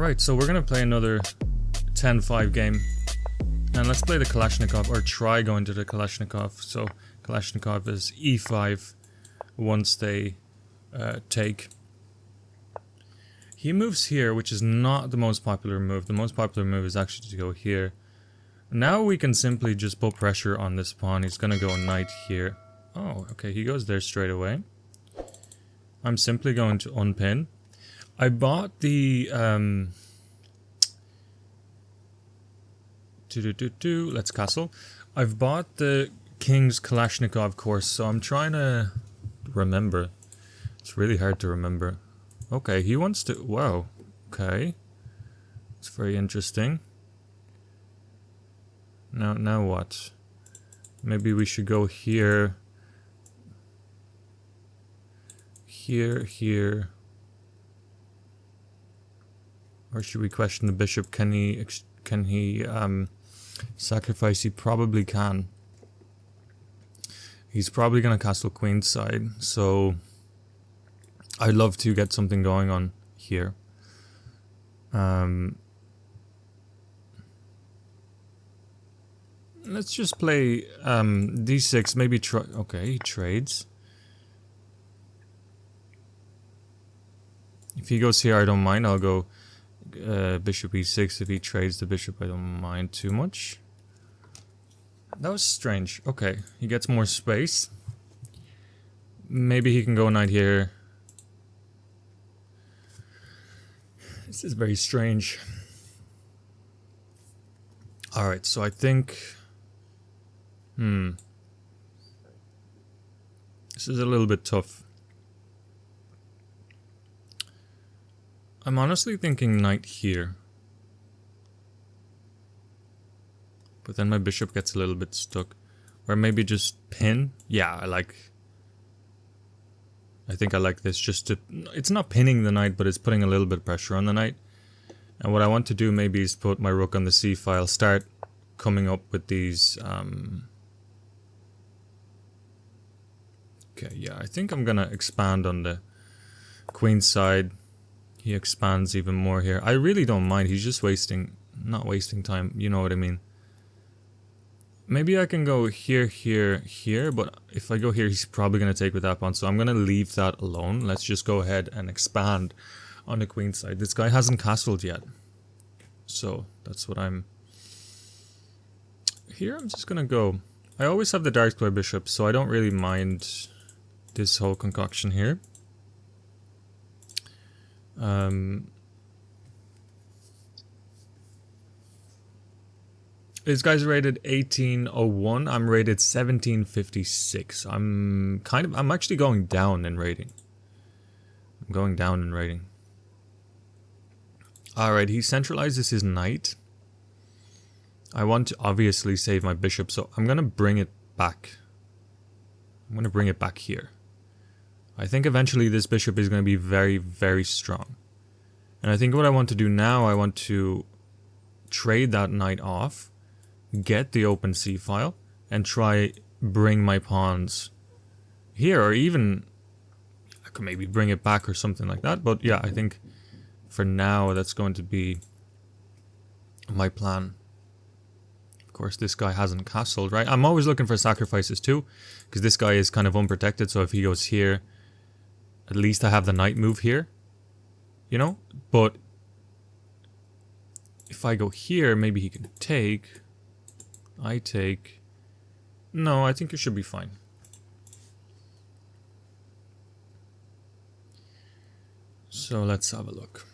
Alright, so we're gonna play another 10-5 game. And let's play the Kalashnikov, or try going to the Kalashnikov. So Kalashnikov is e5 once they take. He moves here, which is not the most popular move. The most popular move is actually to go here. Now we can simply just put pressure on this pawn. He's gonna go knight here. Oh, okay, he goes there straight away. I'm simply going to unpin. I bought the let's castle. I've bought the King's Kalashnikov course, so I'm trying to remember. It's really hard to remember. Okay, he wants to... Wow. Okay. It's very interesting. Now what? Maybe we should go here. Here. Or should we question the bishop? Can he sacrifice? He probably can. He's probably gonna castle queenside, so I'd love to get something going on here. Let's just play d6, maybe try... Okay, he trades. If he goes here, I don't mind. I'll go bishop e6. If he trades the bishop, I don't mind too much. That was strange. Okay, he gets more space. Maybe he can go knight here. This is very strange. Alright, so I think... This is a little bit tough. I'm honestly thinking knight here. But then my bishop gets a little bit stuck. Or maybe just pin. Yeah, I think I like this just to... It's not pinning the knight, but it's putting a little bit of pressure on the knight. And what I want to do maybe is put my rook on the c file. Start coming up with these... Okay, yeah, I think I'm gonna expand on the queen side. He expands even more here. I really don't mind. He's just not wasting time. You know what I mean. Maybe I can go here, here. But if I go here, he's probably going to take with that pawn. So I'm going to leave that alone. Let's just go ahead and expand on the queen side. This guy hasn't castled yet. So that's what I'm... Here I'm just going to go... I always have the dark square bishop, so I don't really mind this whole concoction here. This guy's rated 1801. I'm rated 1756. I'm actually going down in rating. I'm going down in rating. Alright, he centralizes his knight. I want to obviously save my bishop, so I'm gonna bring it back. I'm gonna bring it back here. I think eventually this bishop is gonna be very, very strong. And I think what I want to do now, I want to trade that knight off, get the open c file, and try bring my pawns here, or even I could maybe bring it back or something like that. But yeah, I think for now that's going to be my plan. Of course, this guy hasn't castled, right? I'm always looking for sacrifices too, because this guy is kind of unprotected. So if he goes here, at least I have the knight move here. You know, but if I go here, maybe he can take. I take. No, I think it should be fine. So let's have a look.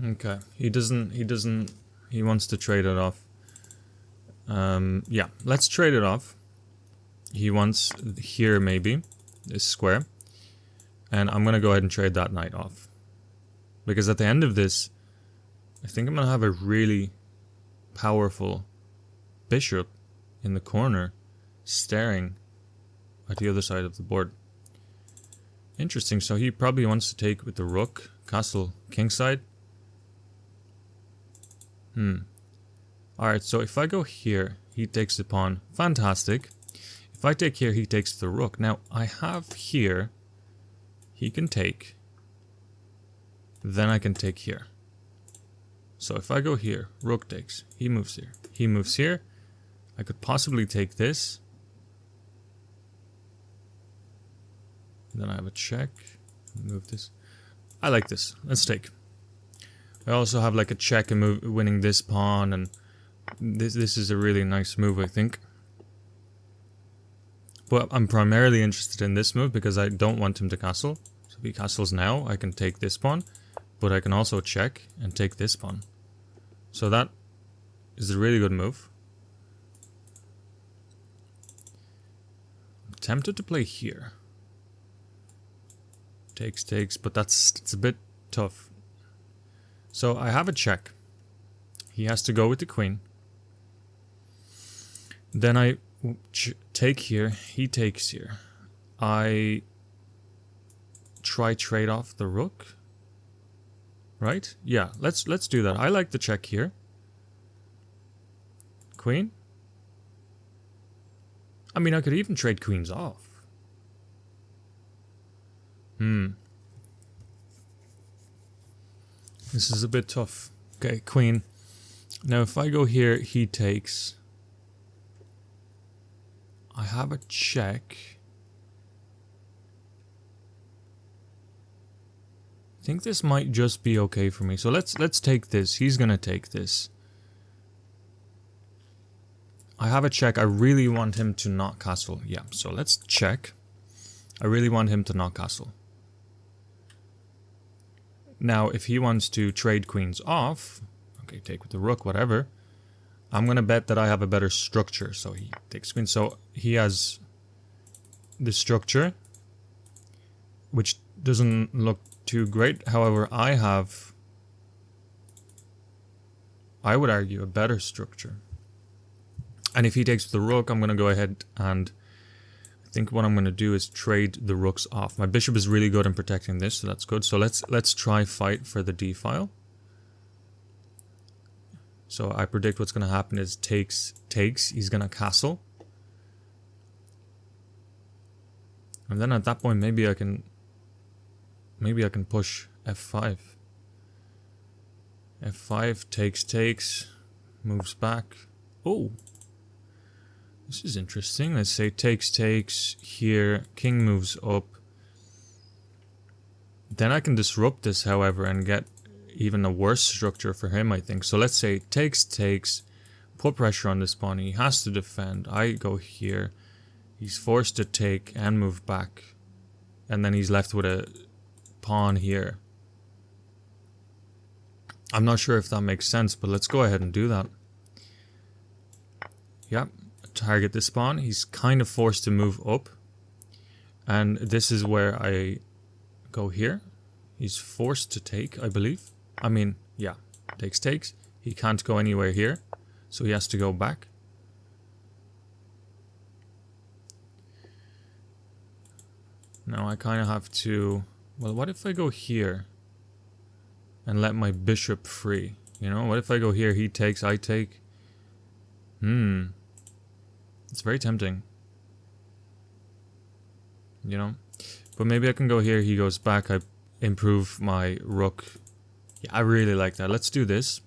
Okay, he wants to trade it off. Yeah, let's trade it off. He wants here maybe, this square. And I'm going to go ahead and trade that knight off. Because at the end of this, I think I'm going to have a really powerful bishop in the corner staring at the other side of the board. Interesting, so he probably wants to take with the rook, castle kingside. Alright, so if I go here, he takes the pawn. Fantastic. If If I take here, he takes the rook. Now, I have here, he can take. Then I can take here. So if I go here, rook takes. He moves here. He moves here. I could possibly take this. Then I have a check. Move this. I like this. Let's take. I also have like a check and move, winning this pawn, and this is a really nice move, I think. But I'm primarily interested in this move because I don't want him to castle. So if he castles now, I can take this pawn, but I can also check and take this pawn. So that is a really good move. I'm tempted to play here. Takes, but it's a bit tough. So I have a check. He has to go with the queen. Then I take here. He takes here. I try trade off the rook. Right? Yeah, let's do that. I like the check here. Queen. I mean, I could even trade queens off. This is a bit tough. Okay, queen. Now if I go here, he takes. I have a check. I think this might just be okay for me. So let's take this. He's gonna take this. I have a check. I really want him to not castle. Yeah, so let's check. I really want him to not castle. Now, if he wants to trade queens off, okay, take with the rook, whatever, I'm going to bet that I have a better structure. So he takes queen. So he has the structure, which doesn't look too great. However, I have, I would argue, a better structure. And if he takes the rook, I'm going to go ahead and I think what I'm going to do is trade the rooks off. My bishop is really good in protecting this, so that's good. So let's try fight for the d file. So I predict what's going to happen is takes. He's going to castle. And then at that point, maybe I can push f5. f5 takes, moves back. Oh. This is interesting. Let's say takes here, king moves up. Then I can disrupt this, however, and get even a worse structure for him, I think. So let's say takes, put pressure on this pawn. He has to defend. I go here. He's forced to take and move back. And then he's left with a pawn here. I'm not sure if that makes sense, but let's go ahead and do that. Yep. Target this pawn. He's kind of forced to move up, and this is where I go here. He's forced to take, I believe. I mean, yeah, takes. He can't go anywhere here, so he has to go back. Now I kind of have to, well, what if I go here and let my bishop free? You know, what if I go here, he takes, I take? It's very tempting, you know, but maybe I can go here, he goes back, I improve my rook. Yeah, I really like that. Let's do this.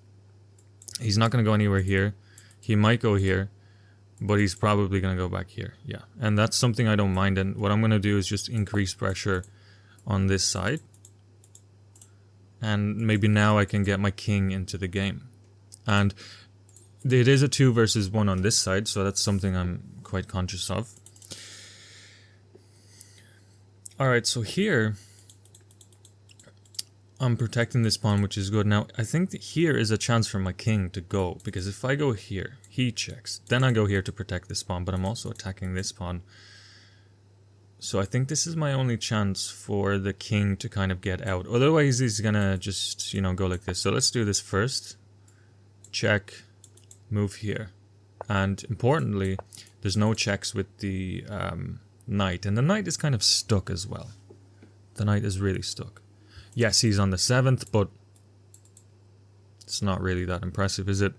He's not going to go anywhere here. He might go here, but he's probably going to go back here. Yeah, and that's something I don't mind, and what I'm going to do is just increase pressure on this side. And maybe now I can get my king into the game. And it is a 2 versus 1 on this side, so that's something I'm quite conscious of. Alright, so here I'm protecting this pawn, which is good. Now, I think that here is a chance for my king to go, because if I go here, he checks. Then I go here to protect this pawn, but I'm also attacking this pawn. So I think this is my only chance for the king to kind of get out. Otherwise, he's gonna just, you know, go like this. So let's do this first. Check. Move here, and importantly, there's no checks with the knight, and the knight is kind of stuck as well. The knight is really stuck. Yes, he's on the 7th, but it's not really that impressive, is it?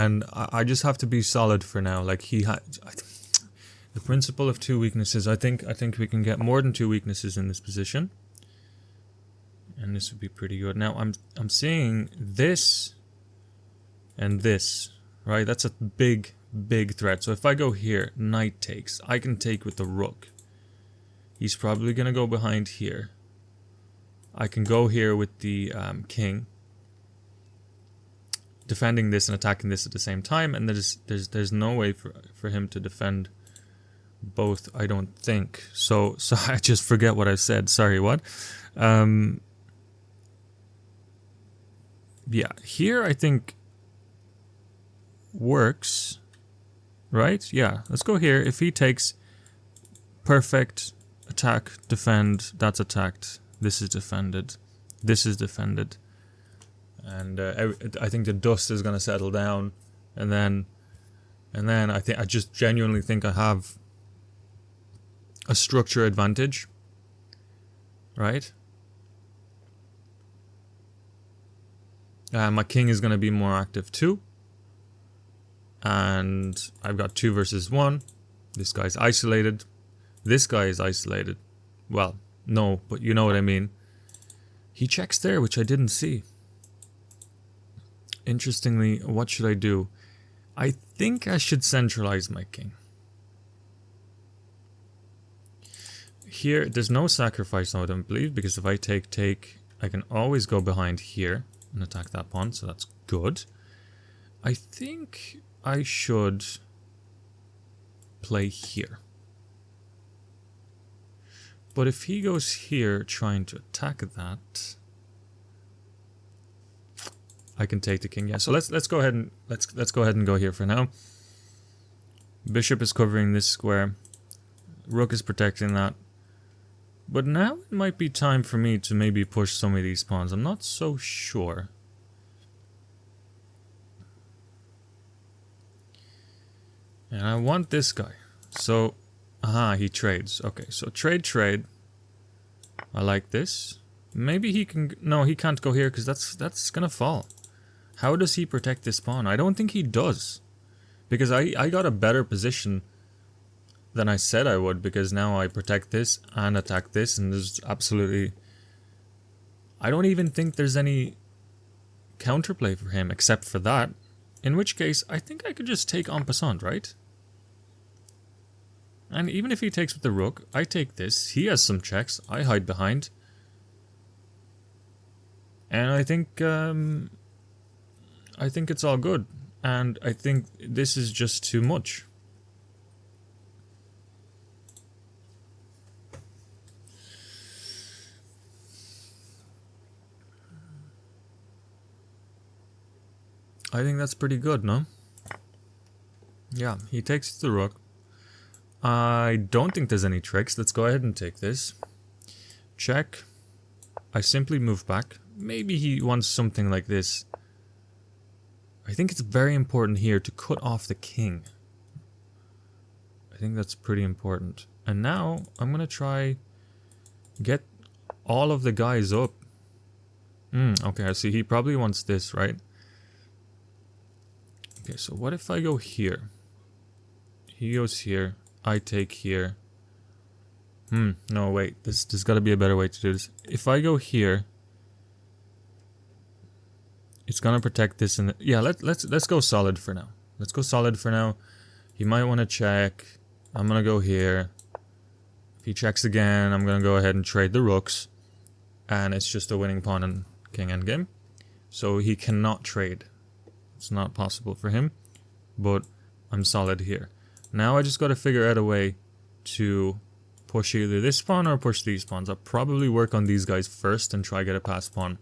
And I just have to be solid for now. Like he had the principle of 2 weaknesses. I think we can get more than 2 weaknesses in this position, and this would be pretty good. Now I'm seeing this and this, right? That's a big threat. So if I go here, knight takes. I can take with the rook. He's probably gonna go behind here. I can go here with the king, defending this and attacking this at the same time, and there's no way for him to defend both, I don't think. So I just forget what I said. Sorry, what? Yeah, here I think works, right? Yeah, let's go here. If he takes, perfect, attack, defend, that's attacked, this is defended, this is defended. And I think the dust is going to settle down, and then I just genuinely think I have a structure advantage, right? My king is going to be more active too, and I've got 2 versus 1. This guy's isolated. This guy is isolated. Well, no, but you know what I mean. He checks there, which I didn't see. Interestingly, what should I do? I think I should centralize my king. Here, there's no sacrifice, I don't believe, because if I take, I can always go behind here and attack that pawn, so that's good. I think I should play here. But if he goes here trying to attack that, I can take the king. Yeah, so let's go ahead and let's go ahead and go here for now. Bishop is covering this square. Rook is protecting that. But now it might be time for me to maybe push some of these pawns. I'm not so sure. And I want this guy. So, he trades. Okay, so trade. I like this. Maybe he can... No, he can't go here because that's gonna fall. How does he protect this pawn? I don't think he does. Because I got a better position than I said I would, because now I protect this and attack this, and there's absolutely... I don't even think there's any counterplay for him except for that. In which case, I think I could just take en passant, right? And even if he takes with the rook, I take this. He has some checks. I hide behind. And I think it's all good. And I think this is just too much. I think that's pretty good, no? Yeah, he takes the rook. I don't think there's any tricks. Let's go ahead and take this. Check. I simply move back. Maybe he wants something like this. I think it's very important here to cut off the king. I think that's pretty important. And now I'm going to try get all of the guys up. Okay, I see. He probably wants this, right? Okay, so what if I go here? He goes here. I take here. No, wait. There's got to be a better way to do this. If I go here, it's gonna protect this. And yeah, let's go solid for now. Let's go solid for now. He might want to check. I'm gonna go here. If he checks again, I'm gonna go ahead and trade the rooks, and it's just a winning pawn in king endgame. So he cannot trade. It's not possible for him. But I'm solid here. Now I just got to figure out a way to push either this pawn or push these pawns. I'll probably work on these guys first and try get a pass pawn.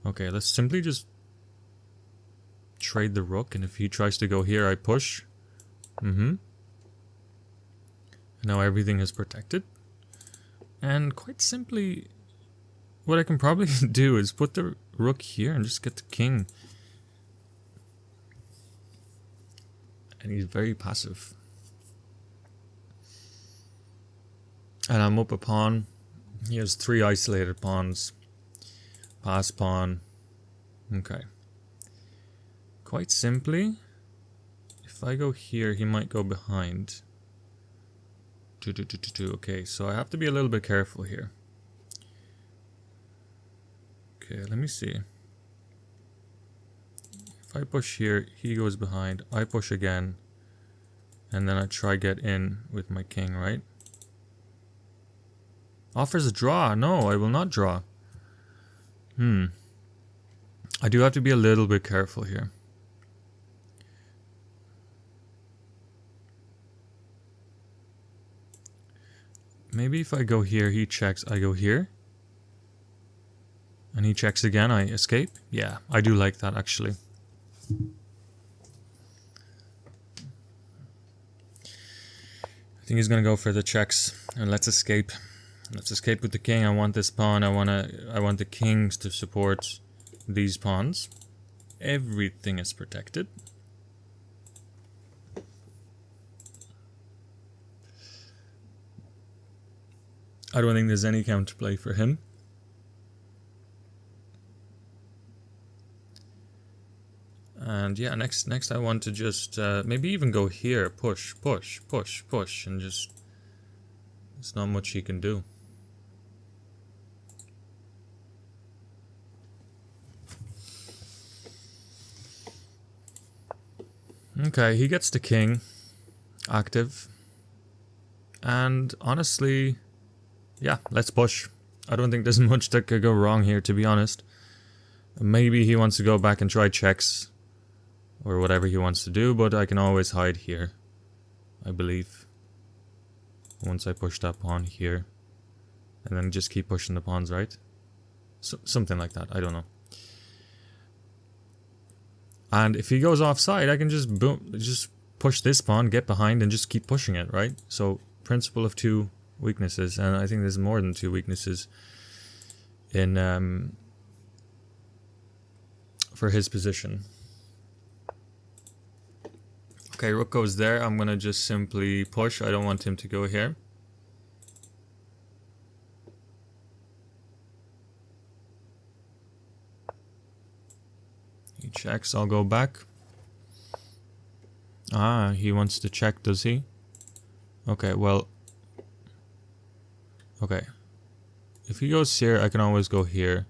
Okay, let's simply just trade the rook, and if he tries to go here, I push. Now everything is protected. And quite simply, what I can probably do is put the rook here and just get the king. And he's very passive. And I'm up a pawn. He has 3 isolated pawns. Pass pawn. Okay. quite simply, if I go here, he might go behind. Okay, so I have to be a little bit careful here. Okay, let me see. If I push here, he goes behind. I push again. And then I try get in with my king, right? Offers a draw. No, I will not draw. I do have to be a little bit careful here. Maybe if I go here, he checks, I go here. And he checks again, I escape. Yeah, I do like that actually. I think he's gonna go for the checks. And let's escape. Let's escape with the king. I want this pawn. I want the kings to support these pawns. Everything is protected. I don't think there's any counterplay for him. And yeah, next I want to just maybe even go here, push, and just there's not much he can do. Okay, he gets the king active. And honestly, yeah, let's push. I don't think there's much that could go wrong here, to be honest. Maybe he wants to go back and try checks or whatever he wants to do, but I can always hide here, I believe. Once I push that pawn here. And then just keep pushing the pawns, right? So, something like that, I don't know. And if he goes offside, I can just boom, just push this pawn, get behind, and just keep pushing it, right? So, principle of two weaknesses, and I think there's more than two weaknesses in for his position. Okay, rook goes there. I'm gonna just simply push. I don't want him to go here. He checks, I'll go back. Ah, he wants to check, does he? Okay, well... Okay. If he goes here, I can always go here.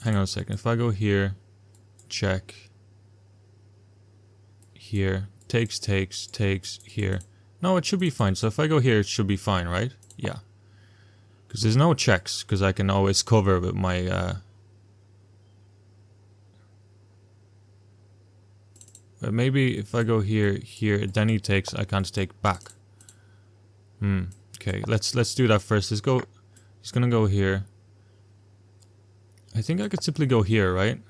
Hang on a second. If I go here, check. Here. Takes, here. No, it should be fine. So if I go here, it should be fine, right? Yeah. Because there's no checks, because I can always cover with my... But maybe if I go here, then he takes, I can't take back. Okay, let's do that first. Let's go. He's gonna go here. I think I could simply go here, right?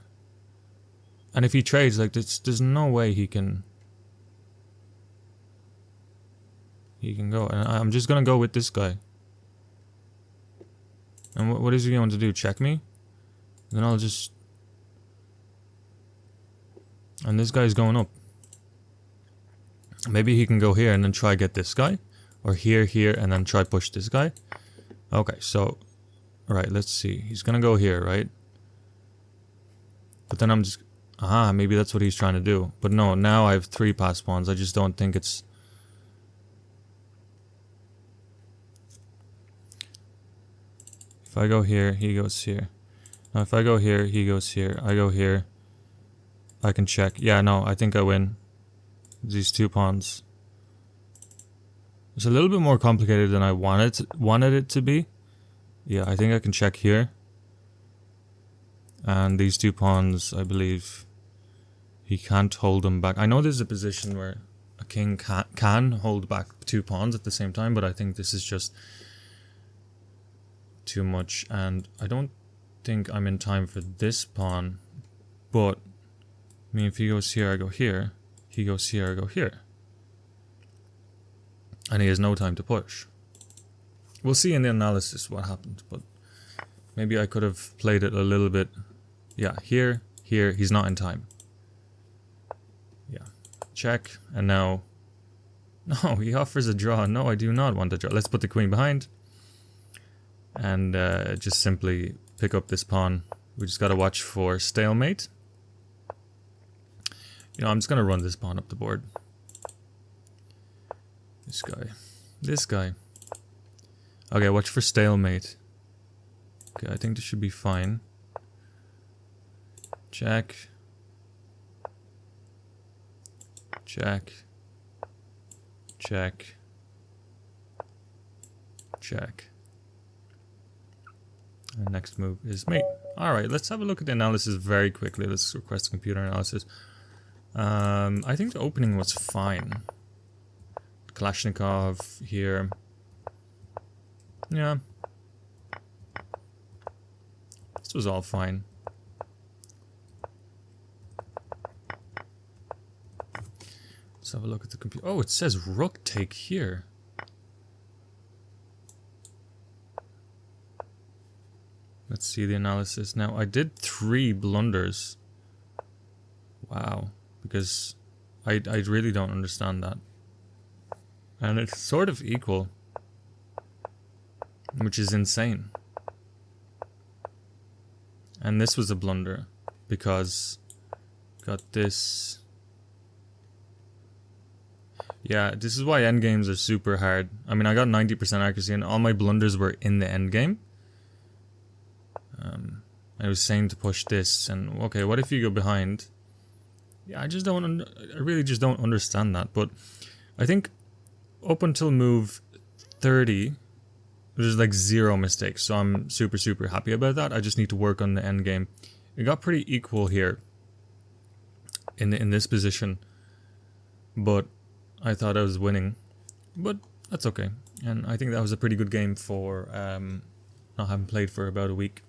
And if he trades, like there's no way he can go. And I'm just gonna go with this guy. And what is he going to do? Check me? Then I'll just... And this guy's going up. Maybe he can go here and then try get this guy. Or here, and then try push this guy. Okay, so... Alright, let's see. He's gonna go here, right? But then I'm just... Aha, maybe that's what he's trying to do. But no, now I have 3 pass pawns. I just don't think it's... If I go here, he goes here. Now if I go here, he goes here. I go here. I can check. Yeah, no, I think I win. These 2 pawns. It's a little bit more complicated than I wanted it to be. Yeah, I think I can check here. And these 2 pawns, I believe, he can't hold them back. I know there's a position where a king can hold back 2 pawns at the same time, but I think this is just too much. And I don't think I'm in time for this pawn. But, I mean, if he goes here, I go here. He goes here, I go here. And he has no time to push. We'll see in the analysis what happened, but maybe I could have played it a little bit. Yeah, here, he's not in time. Yeah, check, and now... No, he offers a draw. No, I do not want a draw. Let's put the queen behind. And just simply pick up this pawn. We just gotta watch for stalemate. You know, I'm just gonna run this pawn up the board. This guy. This guy. Okay, watch for stalemate. Okay, I think this should be fine. Check. Check. Check. Check. And next move is mate. Alright, let's have a look at the analysis very quickly. Let's request computer analysis. I think the opening was fine. Kalashnikov here. Yeah. This was all fine. Let's have a look at the computer. Oh, it says rook take here. Let's see the analysis. Now, I did 3 blunders. Wow. Because I really don't understand that. And it's sort of equal. Which is insane. And this was a blunder. Because got this. Yeah, this is why endgames are super hard. I mean, I got 90% accuracy and all my blunders were in the endgame. I was saying to push this, and okay, what if you go behind? Yeah, I really just don't understand that. But I think up until move 30, there's like 0 mistakes, so I'm super happy about that. I just need to work on the end game. It got pretty equal here in this position, but I thought I was winning, but that's okay. And I think that was a pretty good game for not having played for about a week.